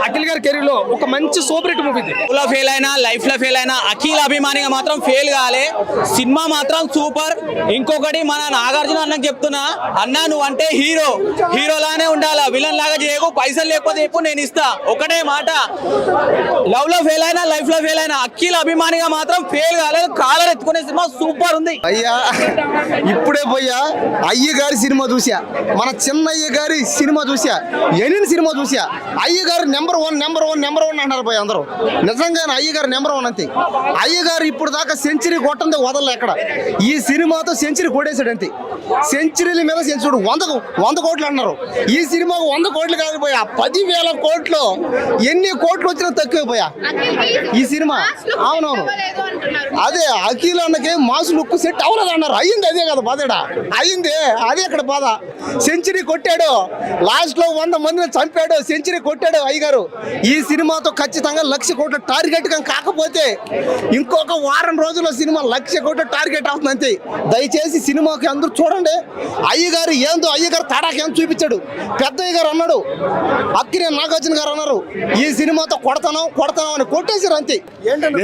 అఖిల్ గారి కెరీర్ లో ఒక మంచి సూపర్ హిట్ మూవీ ఇది. ఫెయిల్ అయినా లైఫ్ లో ఫెయిల్ అయినా అఖిల్ అభిమానిగా మాత్రం ఫెయిల్ కాలే. సినిమా మాత్రం సూపర్. ఇంకొకటి మన నాగార్జున అన్నకు చెప్తున్నా, అన్న నువ్వు అంటే హీరోలానే ఉండాలా, విలన్ లాగా చేయకు, పైసలు లేకపోతే చెప్పు నేను ఇస్తా. ఒకటే మాట, లవ్ లో ఫెయిల్ అయినా లైఫ్ లో ఫెయిల్ అయినా అఖిల్ అభిమానిగా మాత్రం ఫెయిల్ కాలేదు. కాలర్ ఎత్తుకునే సినిమా సూపర్ ఉంది. అయ్యా ఇప్పుడే పోయా అయ్య గారి సినిమా చూసా, మన చిన్నయ్య గారి సినిమా చూసా, ఎనిమిది సినిమా చూసా. అయ్య గారు నెంబర్ వన్ అంటారు పోయి అందరూ. నిజంగానే అయ్య గారు నెంబర్ వన్ అంతే. అయ్య గారు ఇప్పుడు దాకా సెంచరీ కొట్టందే వదలలే ఎక్కడ. ఈ సినిమాతో సెంచరీ కొట్టేశాడు అంతే. సెంచరీల మీద సెంచరీ 100 కోట్లు అన్నారు. ఈ సినిమాకు 100 కోట్లు కాకపోయా 10,000 కోట్లు. ఎన్ని కోట్లు వచ్చినా తక్కువైపోయా ఈ సినిమా. అవునవును, అదే అఖిల్ అన్నకి మాస్ లుక్ సెట్ అవ్వలేదు అన్నారు. అయ్యింది అదే కదా బాధ, అయ్యింది అదే అక్కడ బాధ. సెంచరీ కొట్టాడు, లాస్ట్ లో 100 మందిని చంపాడు, సెంచరీ కొట్టాడు అయ్యగారు. ఈ సినిమాతో ఖచ్చితంగా 1,00,000 కోట్ల టార్గెట్ కాకపోతే ఇంకొక వారం రోజుల్లో సినిమా 1,00,000 కోట్ల టార్గెట్ అవుతుంది అంతే. దయచేసి సినిమాకి అందరూ చూడండి. అయ్యగారు ఏందో అయ్యగారు తడాకేం చూపించాడు. పెద్దయ్య గారు అన్నాడు, అక్కినే నాగార్జున గారు అన్నారు ఈ సినిమాతో కొడతాను అని కొట్టేశారు అంతే. ఏంటంటే